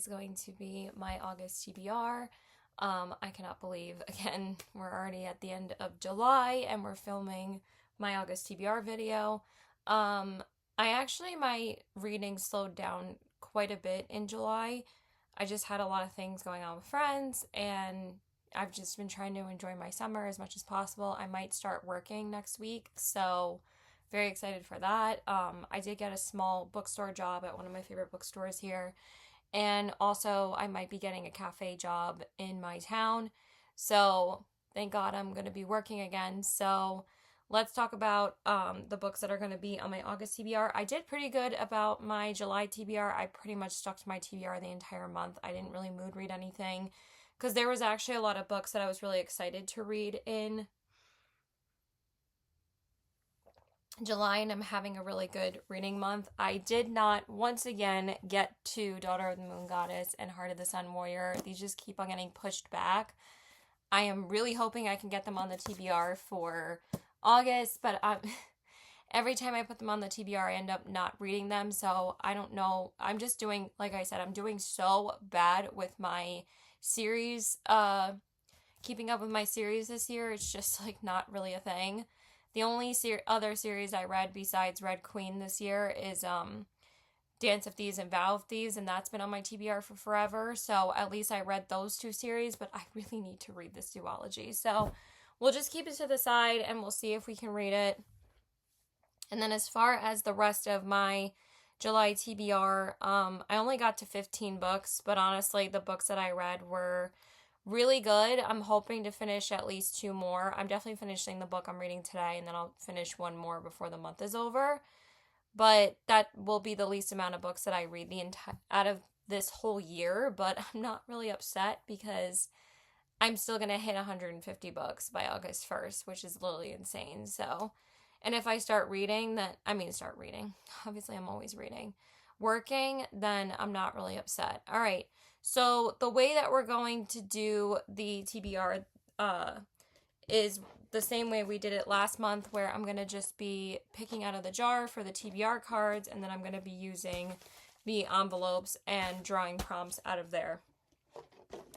is going to be my August TBR. I cannot believe, again, we're already at the end of July and we're filming my August TBR video. My reading slowed down quite a bit in July. I just had a lot of things going on with friends, and I've just been trying to enjoy my summer as much as possible. I might start working next week, so very excited for that. I did get a small bookstore job at one of my favorite bookstores here, and also I might be getting a cafe job in my town, so thank God I'm going to be working again. So let's talk about the books that are going to be on my August TBR. I did pretty good about my July TBR. I pretty much stuck to my TBR the entire month. I didn't really mood read anything because there was actually a lot of books that I was really excited to read in July, and I'm having a really good reading month. I did not, once again, get to Daughter of the Moon Goddess and Heart of the Sun Warrior. These just keep on getting pushed back. I am really hoping I can get them on the TBR for August, but every time I put them on the TBR, I end up not reading them, so I don't know. I'm just doing, like I said, I'm doing so bad with my series, keeping up with my series this year. It's just, like, not really a thing. The only other series I read besides Red Queen this year is Dance of Thieves and Vow of Thieves, and that's been on my TBR for forever, so at least I read those two series, but I really need to read this duology, so we'll just keep it to the side, and we'll see if we can read it. And then as far as the rest of my July TBR, I only got to 15 books, but honestly, the books that I read were really good. I'm hoping to finish at least 2 more. I'm definitely finishing the book I'm reading today, and then I'll finish 1 more before the month is over. But that will be the least amount of books that I read out of this whole year, but I'm not really upset because I'm still going to hit 150 books by August 1st, which is literally insane. So, and if I start reading, obviously I'm always reading, working, then I'm not really upset. All right. So the way that we're going to do the TBR is the same way we did it last month, where I'm going to just be picking out of the jar for the TBR cards, and then I'm going to be using the envelopes and drawing prompts out of there.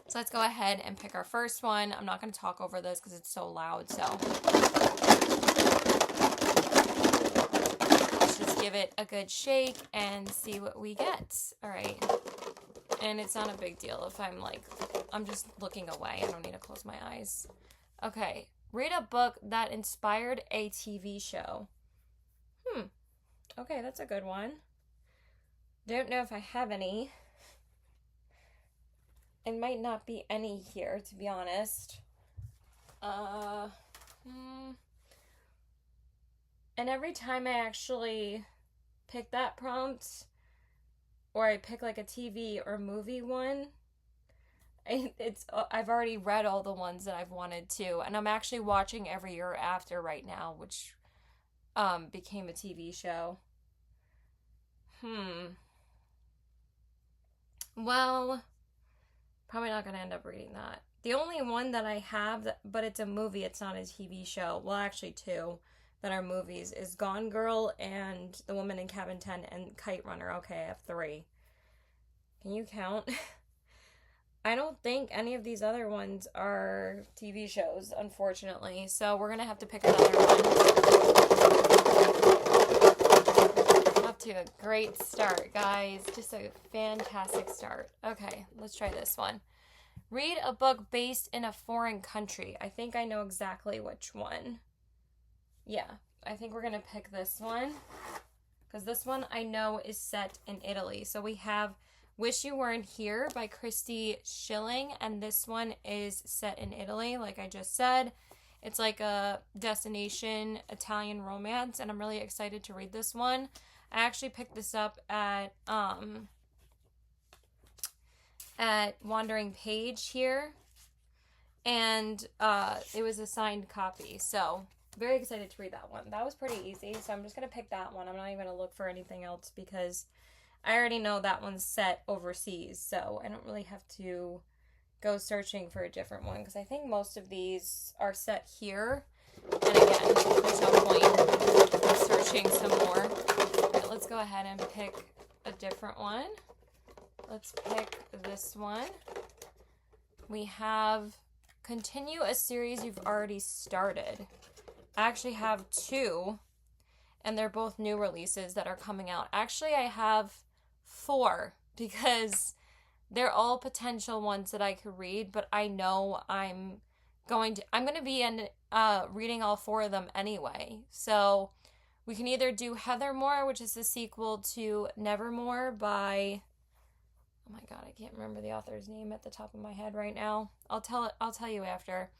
So let's go ahead and pick our first one. I'm not going to talk over this because it's so loud, so let's just give it a good shake and see what we get. All right. And it's not a big deal if I'm just looking away. I don't need to close my eyes. Okay. Read a book that inspired a TV show. Okay, that's a good one. Don't know if I have any. It might not be any here, to be honest. And every time I actually pick that prompt, or I pick like a TV or movie one, I've already read all the ones that I've wanted to, and I'm actually watching Every Year After right now, which became a TV show. Well, probably not going to end up reading that. The only one that I have, but it's a movie, it's not a TV show, well, actually 2 that are movies, is Gone Girl and The Woman in Cabin 10 and Kite Runner. Okay, I have 3. Can you count? I don't think any of these other ones are TV shows, unfortunately, so we're going to have to pick another one. Off to a great start, guys. Just a fantastic start. Okay, let's try this one. Read a book based in a foreign country. I think I know exactly which one. Yeah, I think we're going to pick this one, because this one I know is set in Italy. So we have Wish You Weren't Here by Christy Schilling, and this one is set in Italy, like I just said. It's like a destination Italian romance, and I'm really excited to read this one. I actually picked this up at Wandering Page here, and it was a signed copy, so very excited to read that one. That was pretty easy, so I'm just going to pick that one. I'm not even going to look for anything else because I already know that one's set overseas, so I don't really have to go searching for a different one, because I think most of these are set here, and again, there's no point searching some more. All right, let's go ahead and pick a different one. let's pick this one. We have continue a series you've already started. I actually have 2, and they're both new releases that are coming out. Actually, I have 4 because they're all potential ones that I could read, but I know I'm going to be reading all 4 of them anyway. So we can either do Heathermore, which is the sequel to Nevermore by, oh my god, I can't remember the author's name at the top of my head right now. I'll tell you after.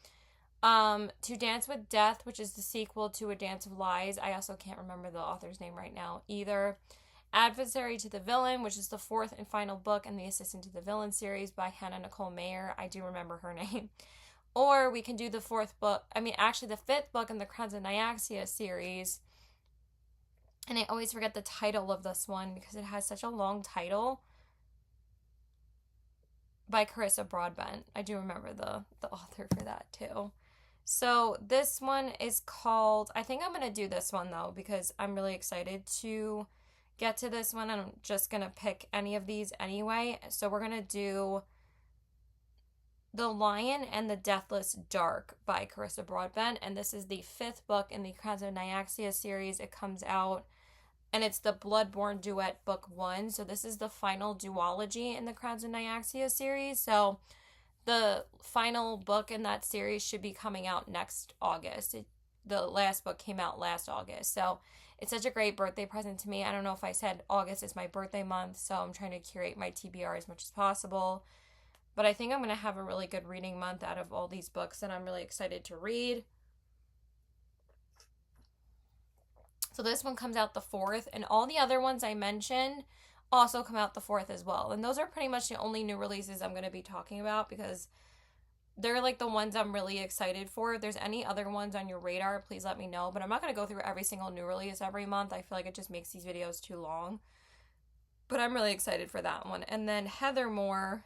To Dance with Death, which is the sequel to A Dance of Lies. I also can't remember the author's name right now either. Adversary to the Villain, which is the 4th and final book in the Assistant to the Villain series by Hannah Nicole Mayer. I do remember her name. Or we can do the 5th book in the Crowns of Nyaxia series. And I always forget the title of this one because it has such a long title. By Carissa Broadbent. I do remember the author for that too. So this one is called, I think I'm going to do this one though because I'm really excited to get to this one. I'm just going to pick any of these anyway. So we're going to do The Lion and the Deathless Dark by Carissa Broadbent. And this is the 5th book in the Crowns of Nyaxia series. It comes out, and it's the Bloodborne Duet Book 1. So this is the final duology in the Crowns of Nyaxia series. So the final book in that series should be coming out next August. The last book came out last August. So it's such a great birthday present to me. I don't know if I said August is my birthday month, so I'm trying to curate my TBR as much as possible. But I think I'm going to have a really good reading month out of all these books that I'm really excited to read. So this one comes out the 4th, and all the other ones I mentioned also come out the 4th as well. And those are pretty much the only new releases I'm going to be talking about because they're like the ones I'm really excited for. If there's any other ones on your radar, please let me know. But I'm not going to go through every single new release every month. I feel like it just makes these videos too long. But I'm really excited for that one. And then Heathermore,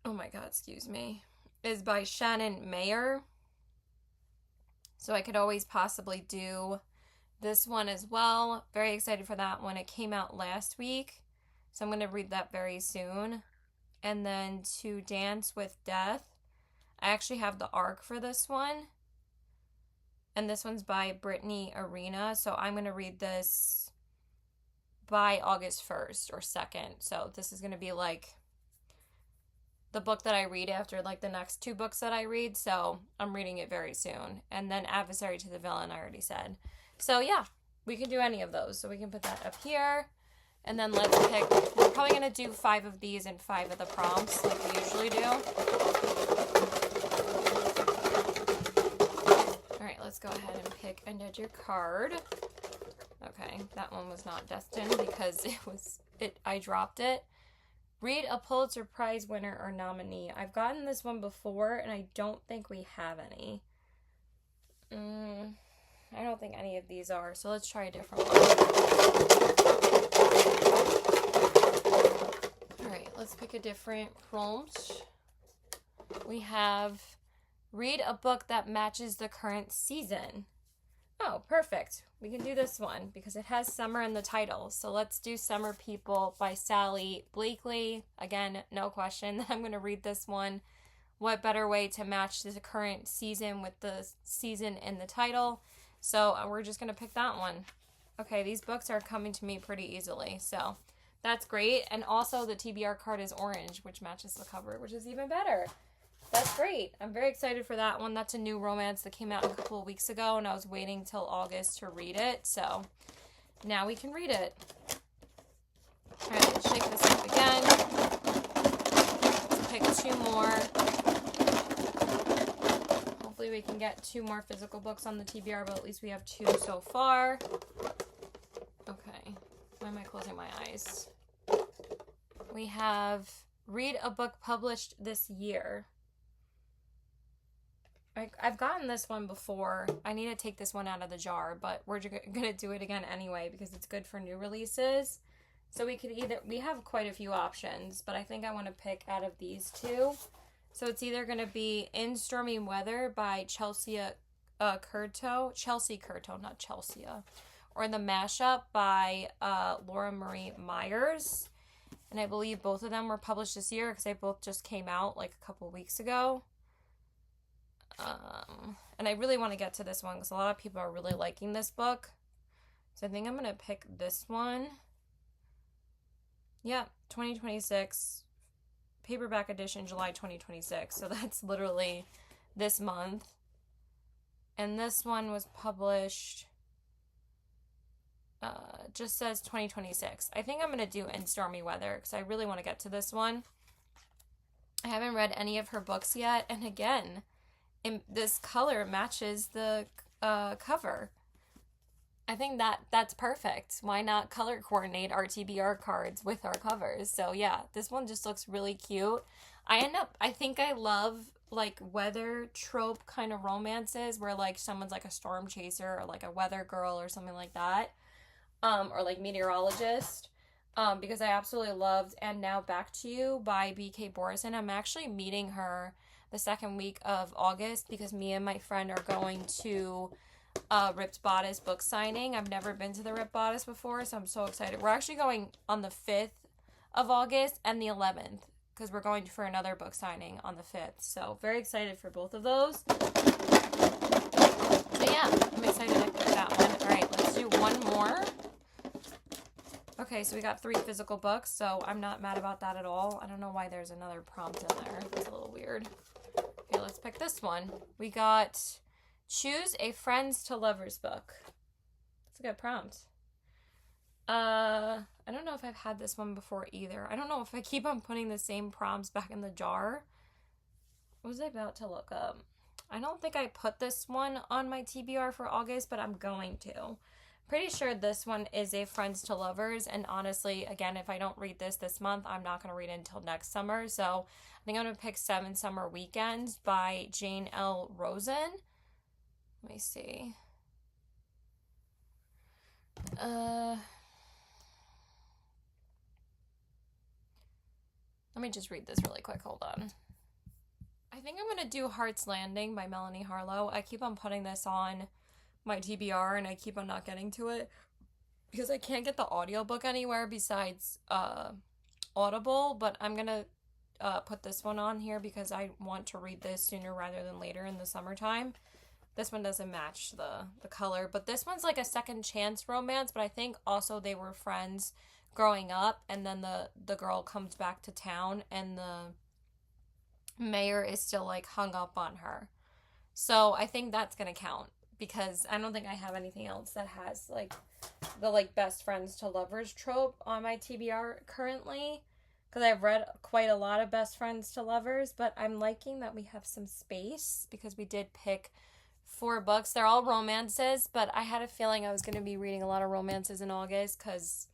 oh my god, excuse me, is by Shannon Mayer. So I could always possibly do this one as well. Very excited for that one. It came out last week, so I'm going to read that very soon. And then To Dance with Death. I actually have the arc for this one. And this one's by Brittany Arena. So I'm going to read this by August 1st or 2nd. So this is going to be like the book that I read after like the next 2 books that I read. So I'm reading it very soon. And then Adversary to the Villain, I already said. So yeah, we can do any of those. So we can put that up here. And then let's pick, we're probably going to do 5 of these and 5 of the prompts like we usually do. Alright, let's go ahead and pick another card. Okay, that one was not destined because I dropped it. Read a Pulitzer Prize winner or nominee. I've gotten this one before and I don't think we have any. I don't think any of these are, so let's try a different one. Alright, let's pick a different prompt. We have read a book that matches the current season. Oh, perfect. We can do this one because it has summer in the title. So let's do Summer People by Sally Blakely. Again, no question. I'm going to read this one. What better way to match the current season with the season in the title? So we're just going to pick that one. Okay, these books are coming to me pretty easily. So that's great. And also the TBR card is orange, which matches the cover, which is even better. That's great. I'm very excited for that one. That's a new romance that came out a couple of weeks ago, and I was waiting till August to read it. So now we can read it. All right, let's shake this up again. Let's pick 2 more. Hopefully we can get 2 more physical books on the TBR, but at least we have 2 so far. Okay. Why am I closing my eyes? We have read a book published this year. I've gotten this one before. I need to take this one out of the jar, but we're going to do it again anyway because it's good for new releases. So we have quite a few options, but I think I want to pick out of these 2. So it's either going to be In Stormy Weather by Chelsea Curto, not Chelsea, or The Mashup by Laura Marie Myers. And I believe both of them were published this year because they both just came out like a couple weeks ago. And I really want to get to this one because a lot of people are really liking this book. So I think I'm going to pick this one. Yeah, 2026, paperback edition, July 2026. So that's literally this month. And this one was published, just says 2026. I think I'm going to do In Stormy Weather because I really want to get to this one. I haven't read any of her books yet. And again, this color matches the cover. I think that's perfect. Why not color coordinate our TBR cards with our covers? So yeah, this one just looks really cute. I think I love like weather trope kind of romances where like someone's like a storm chaser or like a weather girl or something like that. Or like meteorologist. Because I absolutely loved And Now Back to You by B.K. Borison. I'm actually meeting her the second week of August because me and my friend are going to Ripped Bodice book signing. I've never been to the Ripped Bodice before, so I'm so excited. We're actually going on the 5th of August and the 11th because we're going for another book signing on the 5th. So very excited for both of those. So yeah, I'm excited to pick that one. All right, let's do one more. Okay, so we got 3 physical books, so I'm not mad about that at all. I don't know why there's another prompt in there. It's a little weird. Okay, let's pick this one. We got Choose a Friends to Lovers book. That's a good prompt. I don't know if I've had this one before either. I don't know if I keep on putting the same prompts back in the jar. What was I about to look up? I don't think I put this one on my TBR for August, but I'm going to. Pretty sure this one is a Friends to Lovers, and honestly, again, if I don't read this month, I'm not going to read it until next summer, so I think I'm going to pick 7 Summer Weekends by Jane L. Rosen. Let me see. Let me just read this really quick, hold on. I think I'm going to do Heart's Landing by Melanie Harlow. I keep on putting this on my TBR and I keep on not getting to it because I can't get the audiobook anywhere besides Audible, but I'm gonna put this one on here because I want to read this sooner rather than later in the summertime. This one doesn't match the color, but this one's like a second chance romance, but I think also they were friends growing up and then the girl comes back to town and the mayor is still like hung up on her. So I think that's gonna count because I don't think I have anything else that has like the like best friends to lovers trope on my TBR currently because I've read quite a lot of best friends to lovers, but I'm liking that we have some space because we did pick 4 books. They're all romances, but I had a feeling I was going to be reading a lot of romances in August because,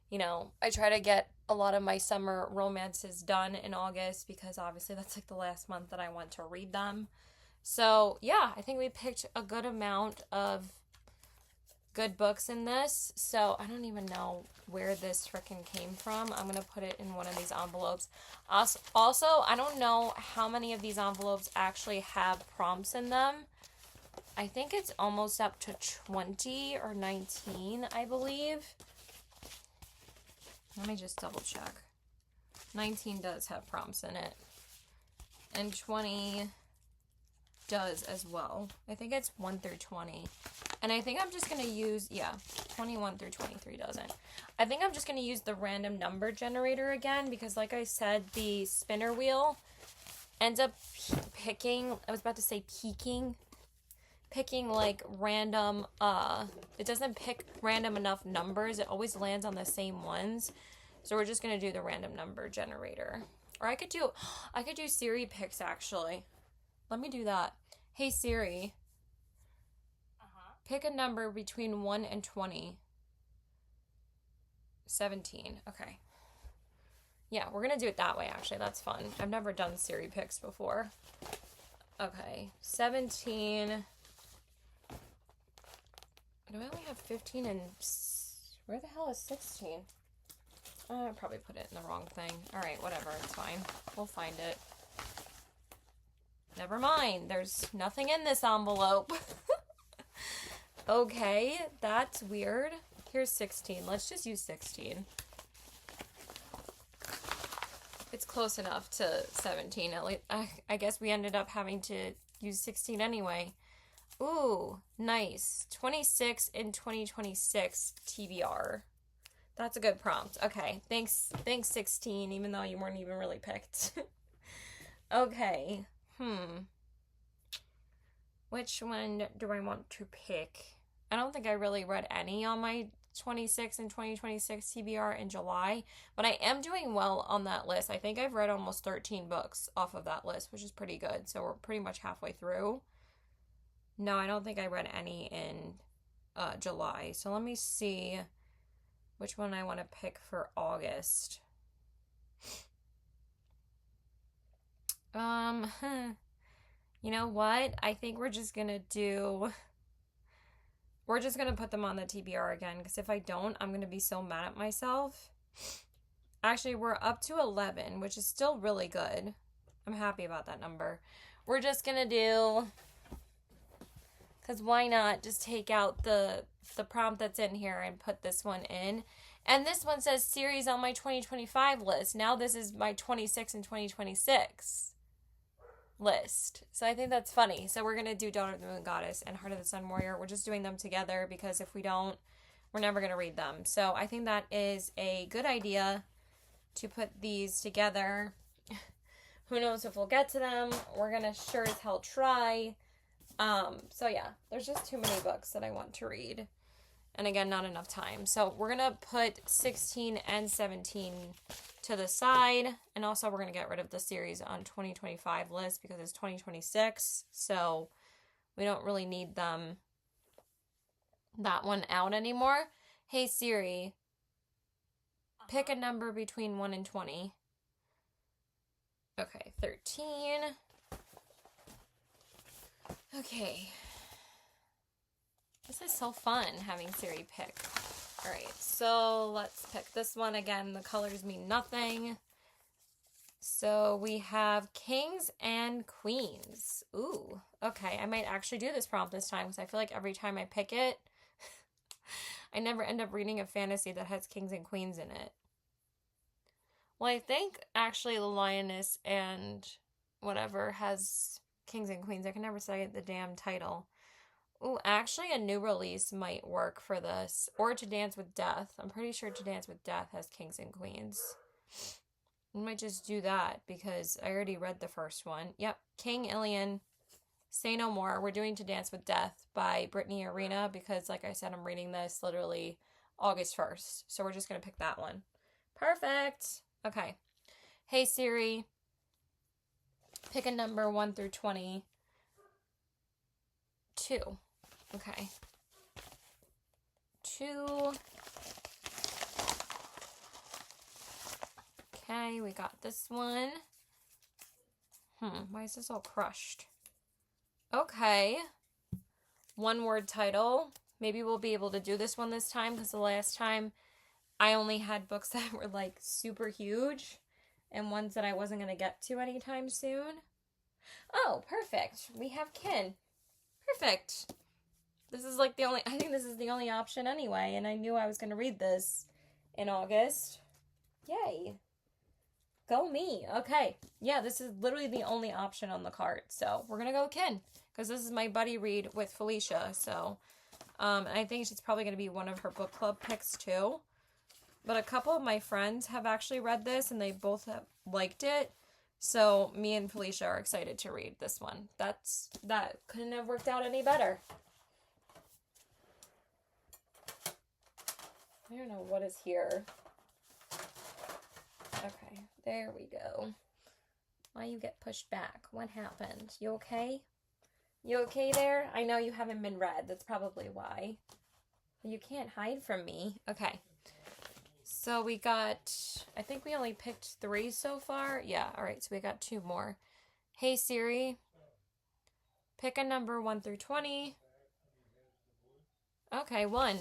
you know, I try to get a lot of my summer romances done in August because obviously that's like the last month that I want to read them. So, yeah, I think we picked a good amount of good books in this. So, I don't even know where this frickin' came from. I'm going to put it in one of these envelopes. Also, I don't know how many of these envelopes actually have prompts in them. I think it's almost up to 20 or 19, I believe. Let me just double check. 19 does have prompts in it. And 20 does as well. I think it's 1 through 20. And I think I'm just going to use, 21 through 23 doesn't. I think I'm just going to use the random number generator again because like I said, the spinner wheel ends up picking like random, it doesn't pick random enough numbers. It always lands on the same ones. So we're just going to do the random number generator. Or I could do Siri picks actually. Let me do that. Hey Siri, pick a number between 1 and 20. 17. Okay. Yeah, we're going to do it that way, actually. That's fun. I've never done Siri picks before. Okay. 17. Do I only have 15 and... Where the hell is 16? I probably put it in the wrong thing. Alright, whatever. It's fine. We'll find it. Never mind. There's nothing in this envelope. Okay, that's weird. Here's 16. Let's just use 16. It's close enough to 17. At least, I guess we ended up having to use 16 anyway. Ooh, nice. 26 in 2026 TBR. That's a good prompt. Okay, thanks 16, even though you weren't even really picked. Okay, which one do I want to pick? I don't think I really read any on my 26 and 2026 TBR in July, but I am doing well on that list. I think I've read almost 13 books off of that list, which is pretty good. So we're pretty much halfway through. No, I don't think I read any in July. So let me see which one I want to pick for August. You know what? I think we're just gonna put them on the TBR again, because if I don't, I'm gonna be so mad at myself. Actually, we're up to 11, which is still really good. I'm happy about that number. We're just gonna do, because why not just take out the prompt that's in here and put this one in. And this one says series on my 2025 list. Now this is my 26 and 2026 list. So I think that's funny. So we're going to do Daughter of the Moon Goddess and Heart of the Sun Warrior. We're just doing them together because if we don't, we're never going to read them. So I think that is a good idea to put these together. Who knows if we'll get to them. We're going to sure as hell try. So yeah, there's just too many books that I want to read. And again, not enough time. So we're going to put 16 and 17 to the side. And also we're going to get rid of the series on 2025 list because it's 2026. So we don't really need them, that one out anymore. Hey Siri, pick a number between 1 and 20. Okay, 13. Okay. This is so fun having Siri pick. Alright, so let's pick this one again. The colors mean nothing. So we have Kings and Queens. Ooh, okay. I might actually do this prompt this time because I feel like every time I pick it, I never end up reading a fantasy that has Kings and Queens in it. Well, I think actually the Lioness and whatever has Kings and Queens. I can never say the damn title. Ooh, actually a new release might work for this. Or To Dance with Death. I'm pretty sure To Dance with Death has Kings and Queens. We might just do that because I already read the first one. Yep, King Ilian, Say No More. We're doing To Dance with Death by Brittany Arena because, like I said, I'm reading this literally August 1st. So we're just going to pick that one. Perfect. Okay. Hey Siri, pick a number 1 through 20. 2. Okay. 2. Okay, we got this one. Why is this all crushed? Okay. One word title. Maybe we'll be able to do this one this time because the last time I only had books that were like super huge and ones that I wasn't going to get to anytime soon. Oh, perfect. We have Kin. Perfect. This is like I think this is the only option anyway, and I knew I was going to read this in August. Yay. Go me. Okay. Yeah, this is literally the only option on the card. So we're going to go Kin, because this is my buddy read with Felicia. So, I think she's probably going to be one of her book club picks too. But a couple of my friends have actually read this, and they both have liked it. So me and Felicia are excited to read this one. That couldn't have worked out any better. I don't know what is here. Okay, there we go. Why you get pushed back? What happened? You okay? You okay there? I know you haven't been read. That's probably why. You can't hide from me. Okay. So we got, I think we only picked 3 so far. Yeah, all right, so we got 2 more. Hey Siri, pick a number 1 through 20. Okay, 1.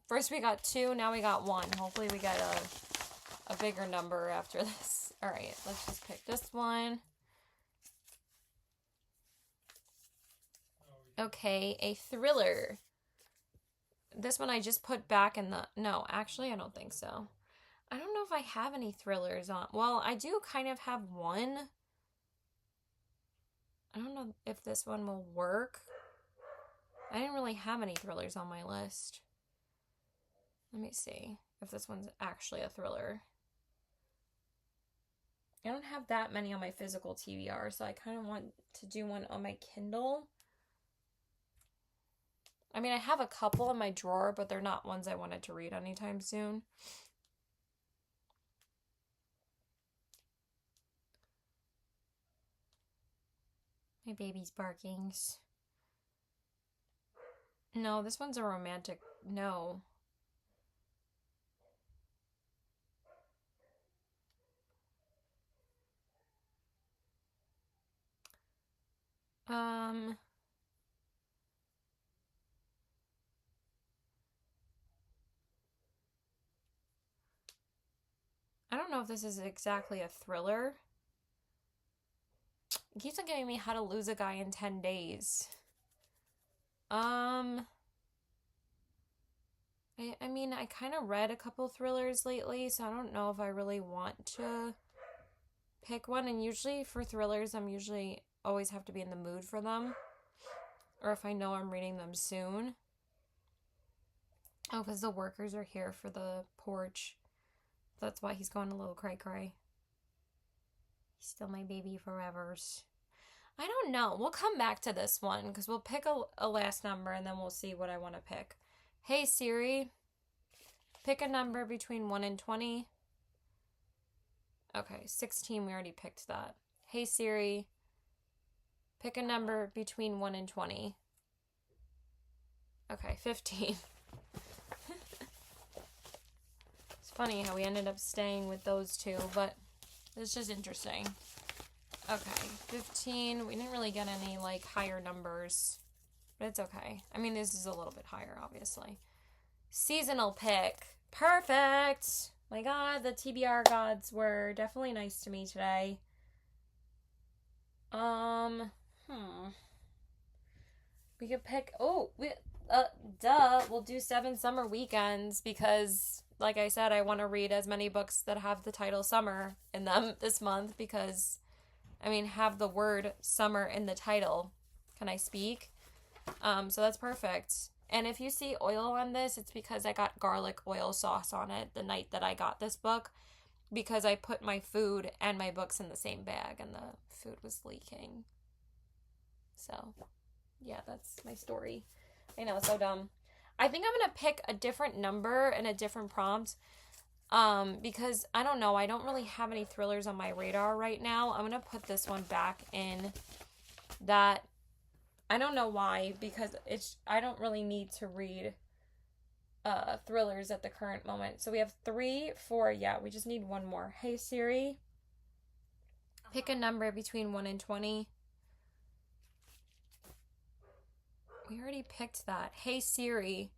First we got 2, now we got 1. Hopefully we get a bigger number after this. All right, let's just pick this one. Okay, a thriller. This one I just put back in the, no, actually I don't think so. I don't know if I have any thrillers on. Well, I do kind of have one. I don't know if this one will work. I didn't really have any thrillers on my list. Let me see if this one's actually a thriller. I don't have that many on my physical TBR, so I kind of want to do one on my Kindle. I mean, I have a couple in my drawer, but they're not ones I wanted to read anytime soon. My baby's barking. No, this one's a romantic. No. I don't know if this is exactly a thriller. It keeps on giving me How to Lose a Guy in 10 Days. I mean, I kind of read a couple thrillers lately, so I don't know if I really want to pick one. And usually for thrillers, I'm usually always have to be in the mood for them. Or if I know I'm reading them soon. Oh, because the workers are here for the porch. That's why he's going a little cray-cray. He's still my baby forevers. I don't know. We'll come back to this one because we'll pick a last number and then we'll see what I want to pick. Hey Siri, pick a number between 1 and 20. Okay, 16, we already picked that. Hey Siri, pick a number between 1 and 20. Okay, 15. It's funny how we ended up staying with those two, but it's just interesting. Okay, 15. We didn't really get any, like, higher numbers, but it's okay. I mean, this is a little bit higher, obviously. Seasonal pick. Perfect! My God, the TBR gods were definitely nice to me today. We could pick, we'll do 7 summer weekends because, like I said, I want to read as many books that have the title summer in them this month because, I mean, have the word summer in the title. Can I speak? So that's perfect. And if you see oil on this, it's because I got garlic oil sauce on it the night that I got this book because I put my food and my books in the same bag and the food was leaking. So, yeah, that's my story. I know, so dumb. I think I'm going to pick a different number and a different prompt because, I don't know, I don't really have any thrillers on my radar right now. I'm going to put this one back in that. I don't know why, because I don't really need to read thrillers at the current moment. So we have 3, 4, yeah, we just need one more. Hey Siri, pick a number between 1 and 20. We already picked that. Hey Siri,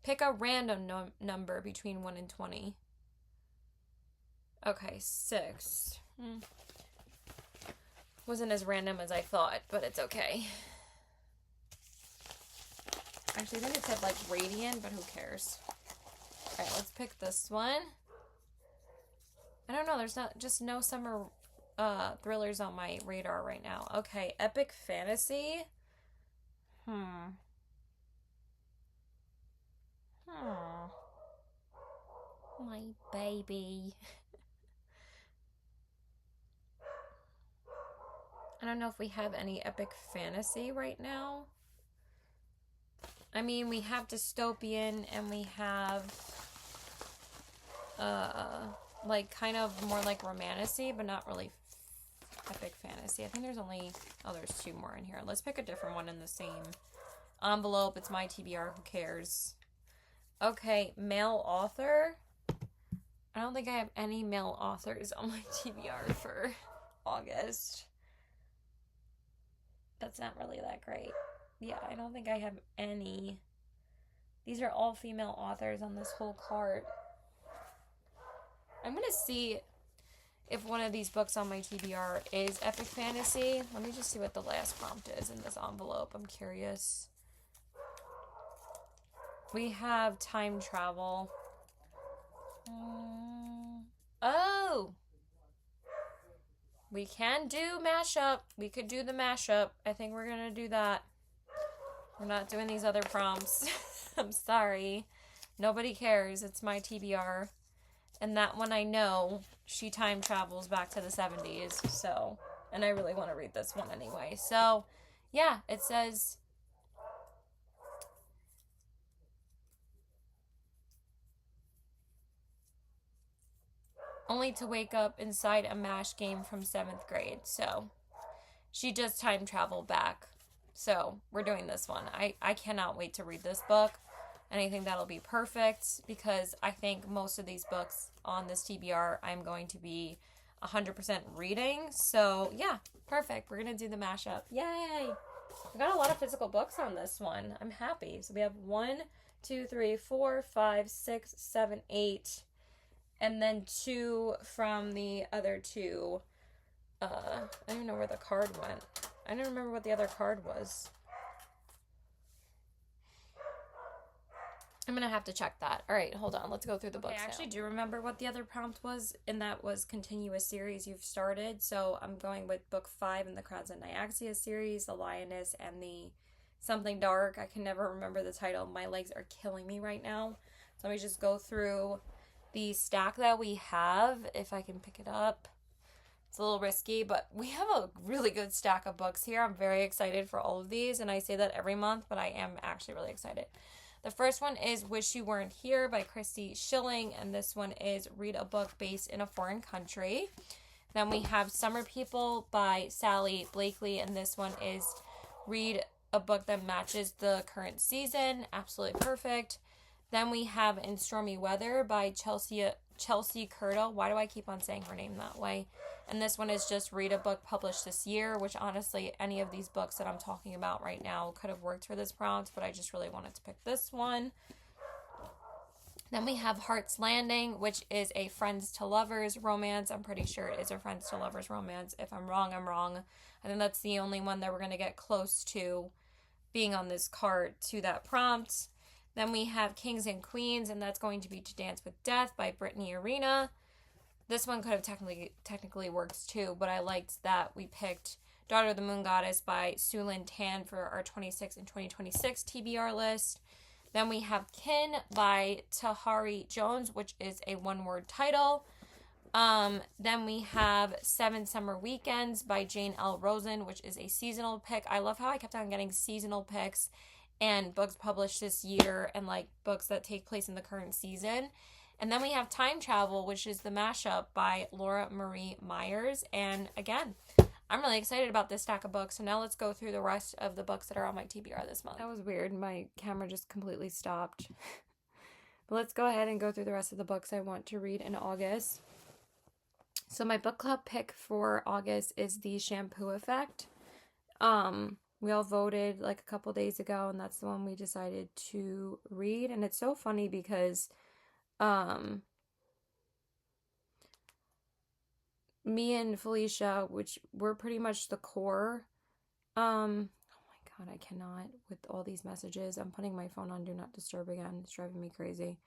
pick a random number between 1 and 20. Okay, 6. Wasn't as random as I thought, but it's okay. Actually, I think it said like radiant, but who cares? Alright, let's pick this one. I don't know, there's just no summer thrillers on my radar right now. Okay, epic fantasy. My baby. I don't know if we have any epic fantasy right now. I mean, we have dystopian and we have like kind of more like romantasy, but not really epic fantasy. I think there's there's 2 more in here. Let's pick a different one in the same envelope. It's my TBR, who cares? Okay, male author. I don't think I have any male authors on my TBR for August. That's not really that great. Yeah, I don't think I have any. These are all female authors on this whole card. I'm going to see if one of these books on my TBR is epic fantasy. Let me just see what the last prompt is in this envelope. I'm curious. We have time travel. Oh! We can do mashup. We could do the mashup. I think we're gonna do that. We're not doing these other prompts. I'm sorry. Nobody cares. It's my TBR. And that one I know, she time travels back to the 70s. So, and I really want to read this one anyway. So, yeah, it says, only to wake up inside a MASH game from 7th grade. So, she does time travel back. So, we're doing this one. I cannot wait to read this book. And I think that'll be perfect because I think most of these books on this TBR I'm going to be 100% reading. So, yeah, perfect. We're going to do the mashup. Yay! We got a lot of physical books on this one. I'm happy. So, we have 1, 2, 3, 4, 5, 6, 7, 8. And then 2 from the other 2. I don't even know where the card went. I don't remember what the other card was. I'm going to have to check that. All right, hold on. Let's go through the books. I actually do remember what the other prompt was, and that was continue a series you've started. So I'm going with book 5 in the Crowds and Nyaxia series, The Lioness and the Something Dark. I can never remember the title. My legs are killing me right now. So let me just go through the stack that we have, if I can pick it up. It's a little risky, but we have a really good stack of books here. I'm very excited for all of these, and I say that every month, but I am actually really excited. The first one is Wish You Weren't Here by Christy Schilling, and this one is Read a Book Based in a Foreign Country. Then we have Summer People by Sally Blakely, and this one is Read a Book that Matches the Current Season. Absolutely perfect. Then we have In Stormy Weather by Chelsea Curtle. Why do I keep on saying her name that way? And this one is just Read a Book published this year, which honestly, any of these books that I'm talking about right now could have worked for this prompt, but I just really wanted to pick this one. Then we have Heart's Landing, which is a Friends to Lovers romance. I'm pretty sure it is a Friends to Lovers romance. If I'm wrong, I'm wrong. I think that's the only one that we're going to get close to being on this card to that prompt. Then we have Kings and Queens, and that's going to be To Dance with Death by Brittany Arena. This one could have technically worked too, but I liked that we picked Daughter of the Moon Goddess by Sulin Tan for our 26 and 2026 TBR list. Then we have Kin by Tahari Jones, which is a one-word title. Then we have 7 Summer Weekends by Jane L. Rosen, which is a seasonal pick. I love how I kept on getting seasonal picks and books published this year and like books that take place in the current season. And then we have Time Travel, which is the mashup by Laura Marie Myers. And again, I'm really excited about this stack of books. So now let's go through the rest of the books that are on my TBR this month. That was weird. My camera just completely stopped. But let's go ahead and go through the rest of the books I want to read in August. So my book club pick for August is The Shampoo Effect. We all voted like a couple days ago, and that's the one we decided to read. And it's so funny because me and Felicia, which we're pretty much the core. Oh my god, I cannot with all these messages. I'm putting my phone on Do Not Disturb again. It's driving me crazy.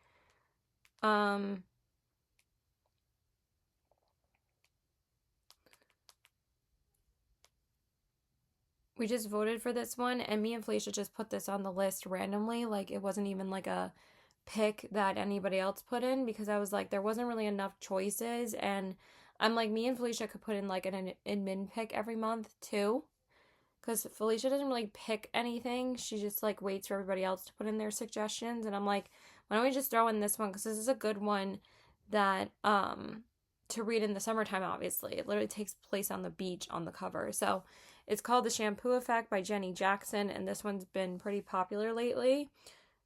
We just voted for this one, and me and Felicia just put this on the list randomly. Like, it wasn't even like a pick that anybody else put in, because I was like, there wasn't really enough choices, and I'm like, me and Felicia could put in like an admin pick every month too, because Felicia doesn't really pick anything. She just like waits for everybody else to put in their suggestions, and I'm like, why don't we just throw in this one, because this is a good one that to read in the summertime. Obviously, it literally takes place on the beach on the cover. So it's called The Shampoo Effect by Jenny Jackson, and this one's been pretty popular lately.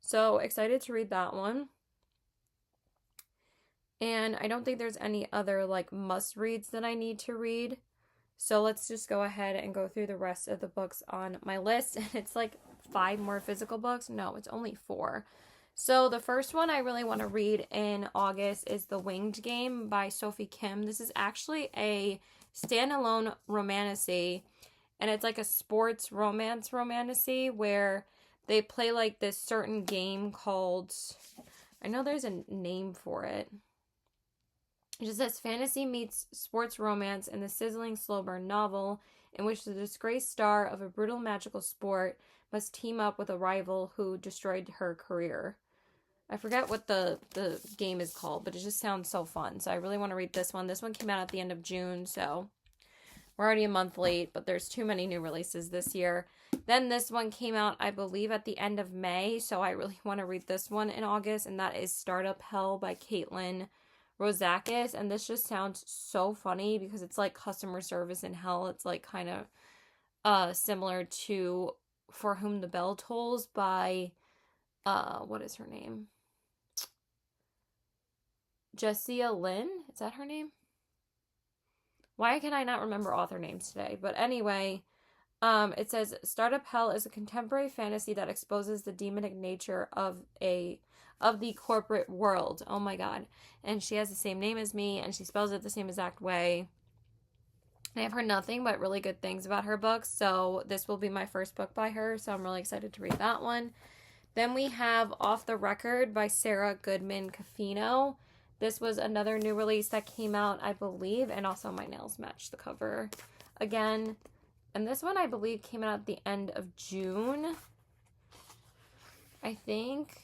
So excited to read that one. And I don't think there's any other like must reads that I need to read. So let's just go ahead and go through the rest of the books on my list. And it's like 5 more physical books. No, it's only 4. So the first one I really want to read in August is The Winged Game by Sophie Kim. This is actually a standalone romantasy, and it's like a sports romantasy where they play like this certain game called, I know there's a name for it. It just says fantasy meets sports romance in the sizzling slow burn novel in which the disgraced star of a brutal magical sport must team up with a rival who destroyed her career. I forget what the game is called, but it just sounds so fun. So I really want to read this one. This one came out at the end of June, so we're already a month late, but there's too many new releases this year. Then this one came out, I believe, at the end of May, so I really want to read this one in August, and that is Startup Hell by Caitlin Rozakis. And this just sounds so funny because it's like customer service in hell. It's like kind of similar to For Whom the Bell Tolls by what is her name? Jessia Lynn? Is that her name? Why can I not remember author names today? But anyway, it says Startup Hell is a contemporary fantasy that exposes the demonic nature of the corporate world. Oh my god. And she has the same name as me, and she spells it the same exact way. And I've heard nothing but really good things about her books, so this will be my first book by her, so I'm really excited to read that one. Then we have Off the Record by Sarah Goodman Cafino. This was another new release that came out, I believe, and also my nails match the cover again. And this one, I believe, came out at the end of June, I think.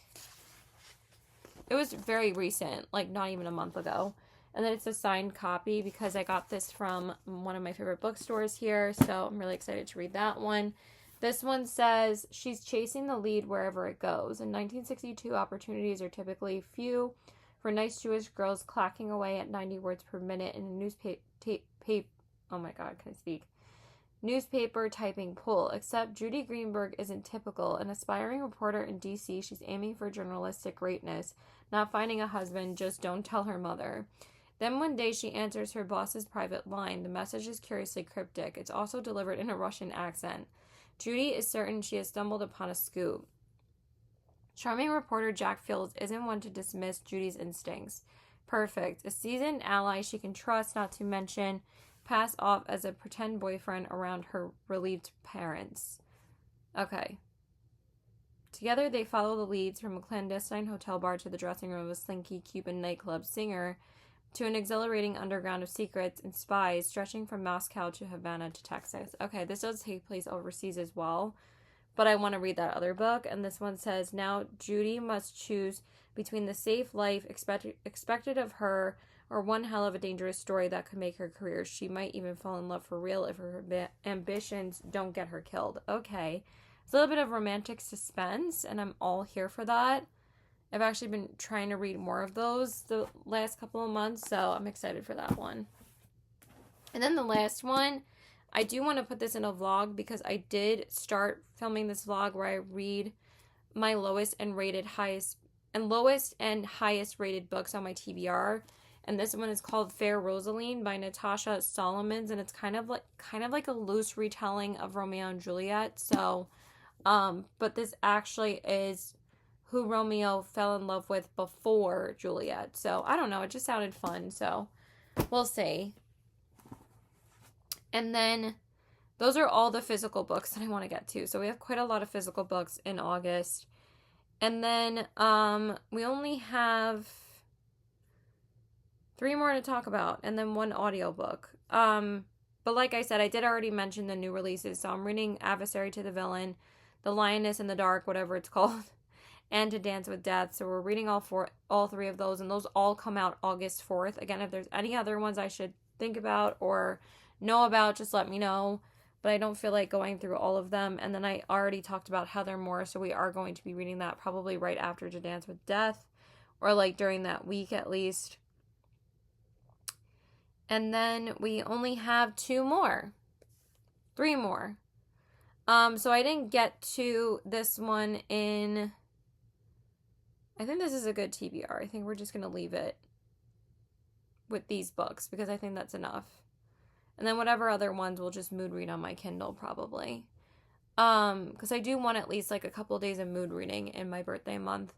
It was very recent, like not even a month ago. And then it's a signed copy because I got this from one of my favorite bookstores here, so I'm really excited to read that one. This one says, she's chasing the lead wherever it goes. In 1962, opportunities are typically few for nice Jewish girls clacking away at 90 words per minute in a newspaper typing pool. Except Judy Greenberg isn't typical. An aspiring reporter in D.C., she's aiming for journalistic greatness, not finding a husband, just don't tell her mother. Then one day she answers her boss's private line. The message is curiously cryptic. It's also delivered in a Russian accent. Judy is certain she has stumbled upon a scoop. Charming reporter Jack Fields isn't one to dismiss Judy's instincts. Perfect. A seasoned ally she can trust, not to mention pass off as a pretend boyfriend around her relieved parents. Okay. Together they follow the leads from a clandestine hotel bar to the dressing room of a slinky Cuban nightclub singer to an exhilarating underground of secrets and spies stretching from Moscow to Havana to Texas. Okay, this does take place overseas as well, but I want to read that other book. And this one says, now Judy must choose between the safe life expected of her or one hell of a dangerous story that could make her career. She might even fall in love for real if her ambitions don't get her killed. Okay, it's a little bit of romantic suspense, and I'm all here for that. I've actually been trying to read more of those the last couple of months, so I'm excited for that one. And then the last one, I do want to put this in a vlog because I did start filming this vlog where I read my lowest and highest rated books on my TBR. And this one is called Fair Rosaline by Natasha Solomons, and it's kind of like a loose retelling of Romeo and Juliet. So, but this actually is who Romeo fell in love with before Juliet. So, I don't know. It just sounded fun. So, we'll see. And then, those are all the physical books that I want to get to. So, we have quite a lot of physical books in August. And then, we only have 3 more to talk about. And then 1 audiobook. But like I said, I did already mention the new releases. So, I'm reading Adversary to the Villain, The Lioness in the Dark, whatever it's called, and To Dance with Death. So we're reading all 3 of those, and those all come out August 4th. Again, if there's any other ones I should think about or know about, just let me know. But I don't feel like going through all of them. And then I already talked about Heather Moore, so we are going to be reading that probably right after To Dance with Death, or like during that week at least. And then we only have 3 more. So I didn't get to this one in... I think this is a good TBR. I think we're just going to leave it with these books because I think that's enough. And then whatever other ones we'll just mood read on my Kindle probably. Because I do want at least like a couple of days of mood reading in my birthday month.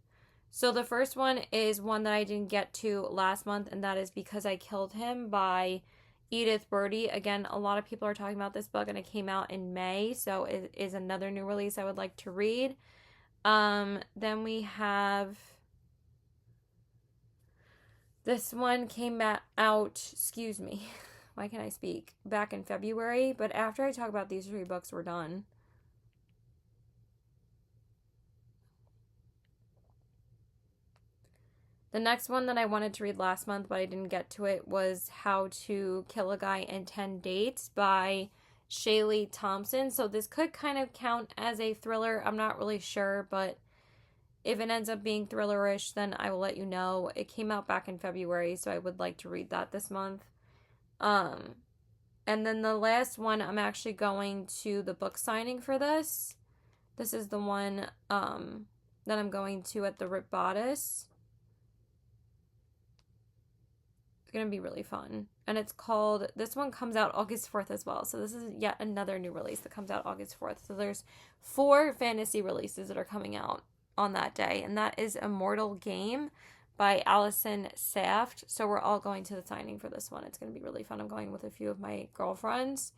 So the first one is one that I didn't get to last month, and that is Because I Killed Him by Edith Birdie. Again, a lot of people are talking about this book, and it came out in May, so it is another new release I would like to read. Then we have This one came out, excuse me, why can't I speak? Back in February, but after I talk about these 3 books, we're done. The next one that I wanted to read last month, but I didn't get to it, was How to Kill a Guy in 10 Dates by Shaylee Thompson. So this could kind of count as a thriller. I'm not really sure, but if it ends up being thrillerish, then I will let you know. It came out back in February, so I would like to read that this month. And then the last one, I'm actually going to the book signing for this. This is the one that I'm going to at the Rip Bodice. It's going to be really fun. And it's called, this one comes out August 4th as well. So this is yet another new release that comes out August 4th. So there's 4 fantasy releases that are coming out on that day. And that is Immortal Game by Allison Saft. So we're all going to the signing for this one. It's going to be really fun. I'm going with a few of my girlfriends.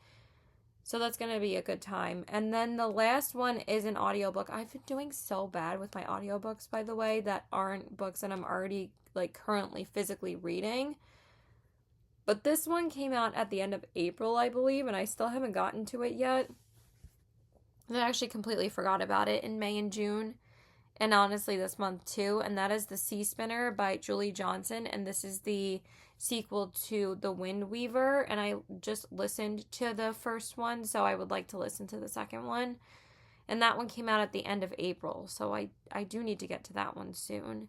So that's going to be a good time. And then the last one is an audiobook. I've been doing so bad with my audiobooks, by the way, that aren't books that I'm already like currently physically reading. But this one came out at the end of April, I believe, and I still haven't gotten to it yet. I actually completely forgot about it in May and June, and honestly this month too, and that is The Sea Spinner by Julie Johnson, and this is the sequel to The Wind Weaver, and I just listened to the first one, so I would like to listen to the second one. And that one came out at the end of April, so I do need to get to that one soon.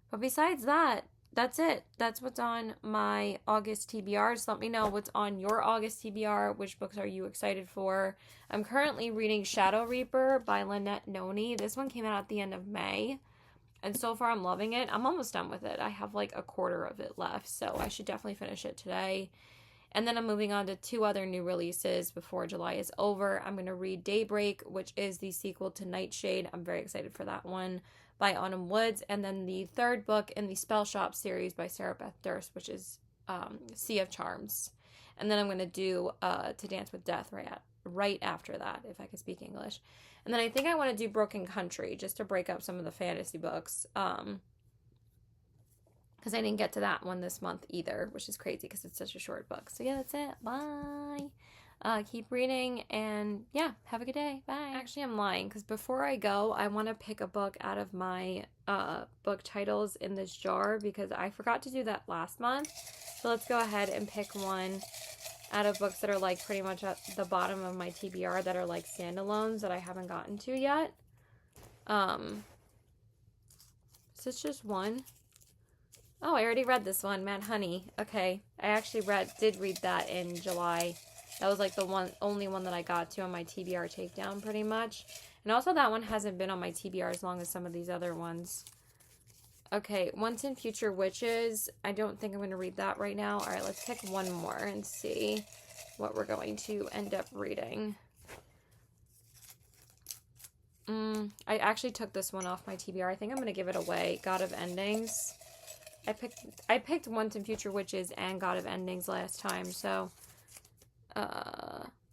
But besides that, that's it. That's what's on my August TBR. Just let me know what's on your August TBR. Which books are you excited for? I'm currently reading Shadow Reaper by Lynette Noni. This one came out at the end of May. And so far I'm loving it. I'm almost done with it. I have like a quarter of it left. So I should definitely finish it today. And then I'm moving on to 2 other new releases before July is over. I'm going to read Daybreak, which is the sequel to Nightshade. I'm very excited for that one, by Autumn Woods. And then the 3rd book in the Spell Shop series by Sarah Beth Durst, which is Sea of Charms. And then I'm going to do To Dance with Death right after that, if I can speak English. And then I think I want to do Broken Country, just to break up some of the fantasy books. Because I didn't get to that one this month either, which is crazy because it's such a short book. So yeah, that's it. Bye. Keep reading, and yeah, have a good day. Bye. Actually, I'm lying, because before I go, I want to pick a book out of my book titles in this jar, because I forgot to do that last month. So let's go ahead and pick one out of books that are like pretty much at the bottom of my TBR, that are like standalones that I haven't gotten to yet. Is this just one? Oh, I already read this one, Mad Honey. Okay, I actually did read that in July. That was like the only one that I got to on my TBR takedown, pretty much. And also that one hasn't been on my TBR as long as some of these other ones. Okay, Once and Future Witches. I don't think I'm going to read that right now. All right, let's pick one more and see what we're going to end up reading. I actually took this one off my TBR. I think I'm going to give it away. God of Endings. I picked Once and Future Witches and God of Endings last time, so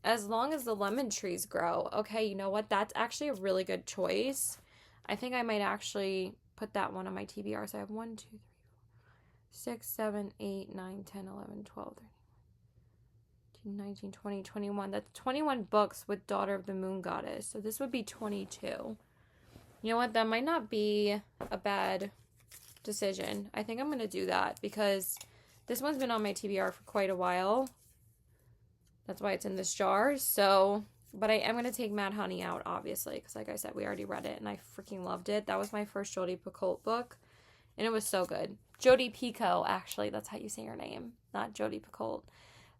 As Long as the Lemon Trees Grow. Okay, you know what? That's actually a really good choice. I think I might actually put that one on my TBR. So I have 1, 2, 3, 4, 6, 7, 8, 9, 10, 11, 12, 13, 19, 20, 21. That's 21 books with Daughter of the Moon Goddess. So this would be 22. You know what? That might not be a bad decision. I think I'm going to do that because this one's been on my TBR for quite a while. That's why it's in this jar. So, but I am going to take Mad Honey out, obviously, because like I said, we already read it and I freaking loved it. That was my first Jodi Picoult book, and it was so good. Jodi Picoult, actually, that's how you say her name, not Jodi Picoult.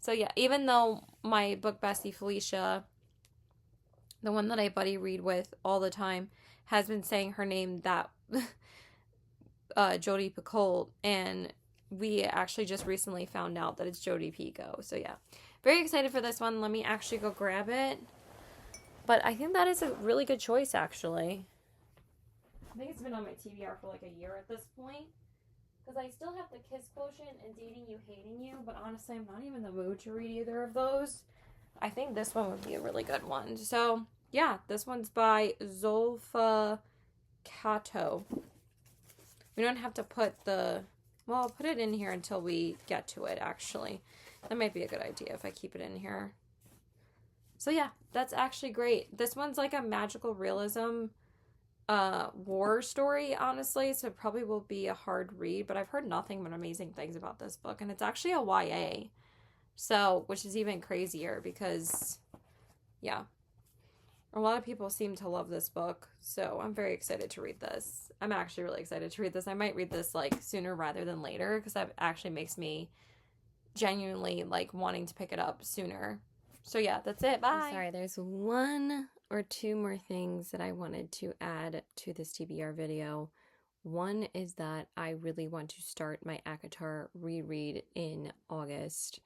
So yeah, even though my book bestie Felicia, the one that I buddy read with all the time, has been saying her name that Jodi Picoult, and we actually just recently found out that it's Jodi Picoult. So yeah, very excited for this one. Let me actually go grab it. But I think that is a really good choice, actually. I think it's been on my TBR for like a year at this point. Because I still have The Kiss Quotient and Dating You, Hating You. But honestly, I'm not even in the mood to read either of those. I think this one would be a really good one. So, yeah, this one's by Zolfa Cato. We don't have to put the Well, I'll put it in here until we get to it, actually. That might be a good idea if I keep it in here. So yeah, that's actually great. This one's like a magical realism war story, honestly, so it probably will be a hard read, but I've heard nothing but amazing things about this book, and it's actually a YA. So, which is even crazier because yeah, a lot of people seem to love this book, so I'm very excited to read this. I'm actually really excited to read this. I might read this like sooner rather than later because that actually makes me genuinely like wanting to pick it up sooner. So yeah, that's it. Bye. I'm sorry, there's one or two more things that I wanted to add to this TBR video. One is that I really want to start my ACOTAR reread in August.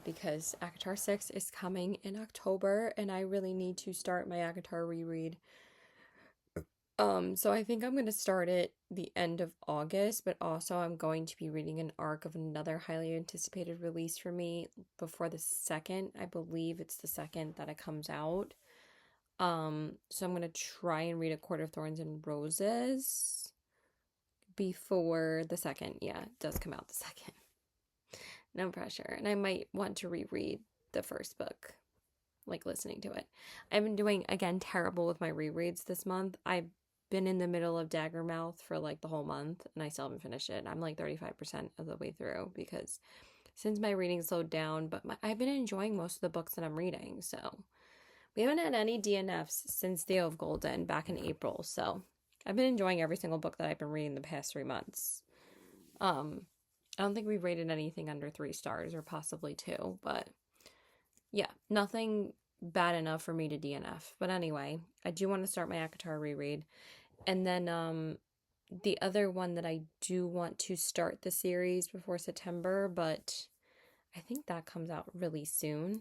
Because ACOTAR 6 is coming in October, and I really need to start my ACOTAR reread. So I think I'm going to start it the end of August, but also I'm going to be reading an arc of another highly anticipated release for me before the 2nd. I believe it's the 2nd that it comes out. So I'm going to try and read A Court of Thorns and Roses before the 2nd. Yeah, it does come out the 2nd. No pressure. And I might want to reread the first book, like listening to it. I've been doing, again, terrible with my rereads this month. I've been in the middle of Daggermouth for like the whole month, and I still haven't finished it. I'm like 35% of the way through because since my reading slowed down, but I've been enjoying most of the books that I'm reading. So we haven't had any DNFs since Theo of Golden back in April. So I've been enjoying every single book that I've been reading the past 3 months. I don't think we've rated anything under 3 stars, or possibly 2, but yeah, nothing bad enough for me to DNF. But anyway, I do want to start my ACOTAR reread. And then the other one that I do want to start the series before September, but I think that comes out really soon,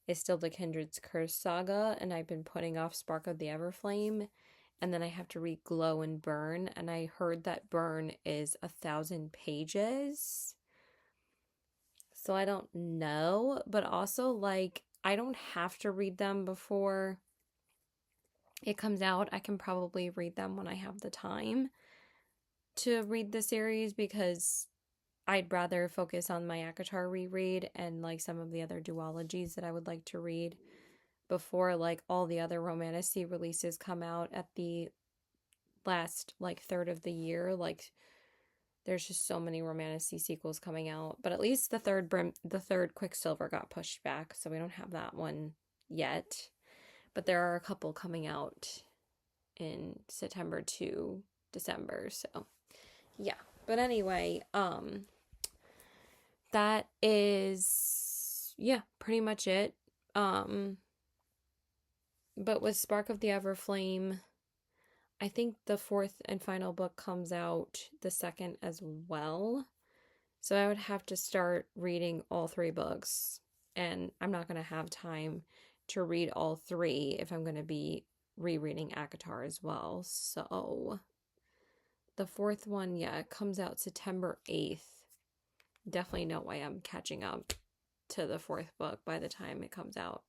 is still the Kindred's Curse saga, and I've been putting off Spark of the Everflame. And then I have to read Glow and Burn, and I heard that Burn is 1,000 pages. So I don't know, but also, like, I don't have to read them before it comes out. I can probably read them when I have the time to read the series because I'd rather focus on my ACOTAR reread and, like, some of the other duologies that I would like to read before, like, all the other Romantasy releases come out at the last, like, third of the year. Like, there's just so many Romantasy sequels coming out. But at least the third Quicksilver got pushed back, so we don't have that one yet. But there are a couple coming out in September to December, so yeah. But anyway, that is, yeah, pretty much it. But with Spark of the Everflame, I think the 4th and final book comes out the 2nd as well. So I would have to start reading all 3 books. And I'm not going to have time to read all 3 if I'm going to be rereading ACOTAR as well. So the 4th one, yeah, it comes out September 8th. Definitely no way I'm catching up to the 4th book by the time it comes out.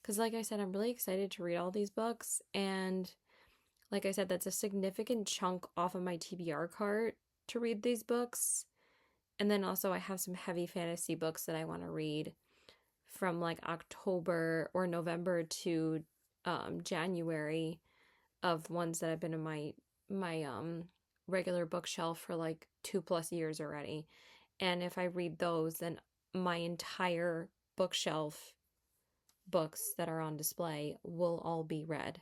Because like I said, I'm really excited to read all these books, and like I said, that's a significant chunk off of my TBR cart to read these books. And then also I have some heavy fantasy books that I want to read from like October or November to January, of ones that have been in my regular bookshelf for like 2+ years already. And if I read those, then my entire bookshelf books that are on display will all be read,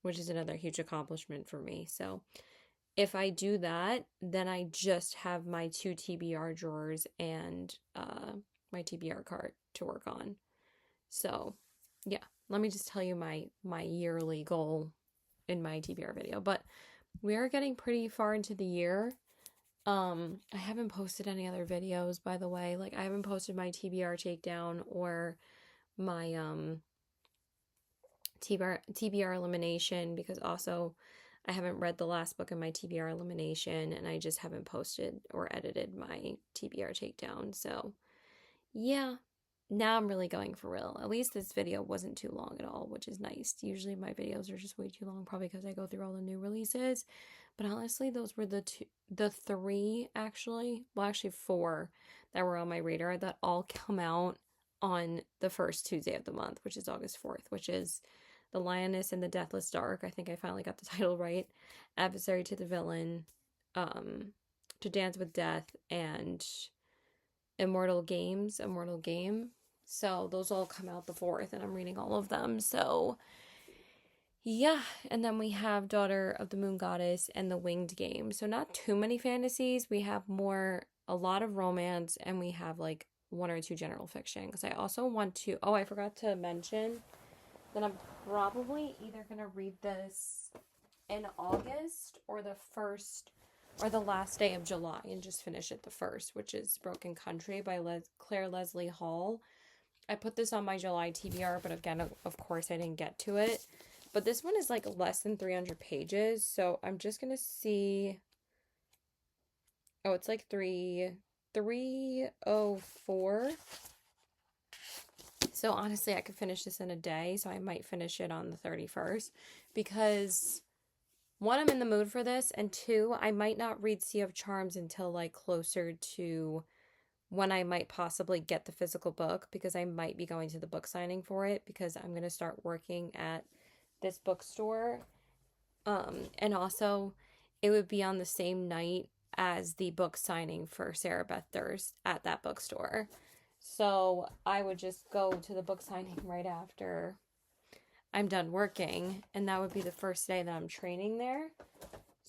which is another huge accomplishment for me. So if I do that, then I just have my 2 TBR drawers and my TBR cart to work on. So yeah, let me just tell you my yearly goal in my TBR video. But we are getting pretty far into the year. I haven't posted any other videos, by the way. Like, I haven't posted my TBR takedown or my TBR elimination, because also I haven't read the last book in my TBR elimination, and I just haven't posted or edited my TBR takedown. So yeah, now I'm really going for real. At least this video wasn't too long at all, which is nice. Usually my videos are just way too long, probably because I go through all the new releases. But honestly, those were the three actually, well, actually four that were on my radar that all come out on the first Tuesday of the month, which is August 4th, which is The Lioness in the Deathless Dark. I think I finally got the title right. Adversary to the Villain, To Dance with Death, and Immortal Game. So those all come out the 4th, and I'm reading all of them. So yeah, and then we have Daughter of the Moon Goddess and The Winged Game. So not too many fantasies. We have a lot of romance, and we have like one or two general fiction. Because I also want to, I forgot to mention that I'm probably either going to read this in August or the last day of July and just finish it the first, which is Broken Country by Claire Leslie Hall. I put this on my July TBR, but again, of course, I didn't get to it. But this one is like less than 300 pages, so I'm just going to see. Oh, it's like 304. So honestly, I could finish this in a day, so I might finish it on the 31st because one, I'm in the mood for this, and two, I might not read Sea of Charms until like closer to when I might possibly get the physical book, because I might be going to the book signing for it because I'm going to start working at this bookstore. And also it would be on the same night as the book signing for Sarah Beth Durst at that bookstore. So I would just go to the book signing right after I'm done working, and that would be the first day that I'm training there.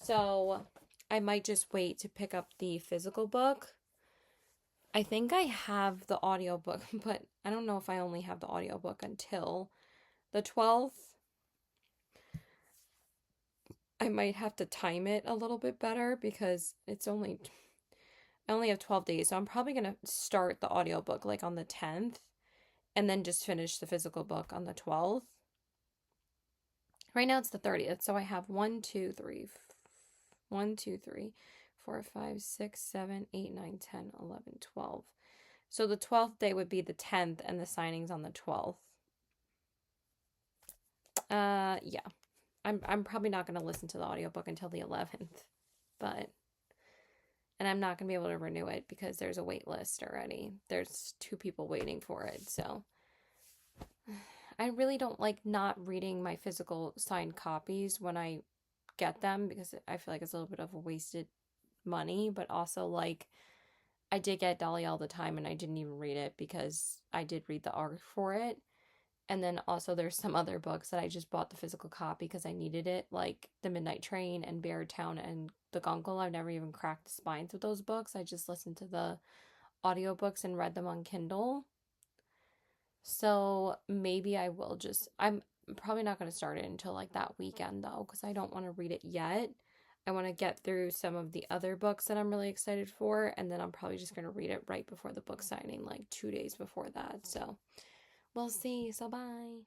So I might just wait to pick up the physical book. I think I have the audiobook, but I don't know if I only have the audiobook until the 12th. I might have to time it a little bit better because I only have 12 days, so I'm probably going to start the audiobook like on the 10th and then just finish the physical book on the 12th. Right now it's the 30th, so I have 1, 2, 3, 4, 5, 6, 7, 8, 9, 10, 11, 12. So the 12th day would be the 10th, and the signing's on the 12th. Yeah. I'm probably not going to listen to the audiobook until the 11th, and I'm not going to be able to renew it because there's a wait list already. There's 2 people waiting for it, so I really don't like not reading my physical signed copies when I get them because I feel like it's a little bit of a wasted money, but also like I did get Dolly All the Time and I didn't even read it because I did read the art for it. And then also there's some other books that I just bought the physical copy because I needed it, like The Midnight Train and Beartown and The Guncle. I've never even cracked the spines with those books. I just listened to the audiobooks and read them on Kindle. So maybe I'm probably not going to start it until like that weekend though, because I don't want to read it yet. I want to get through some of the other books that I'm really excited for, and then I'm probably just going to read it right before the book signing, like 2 days before that. So we'll see. So bye.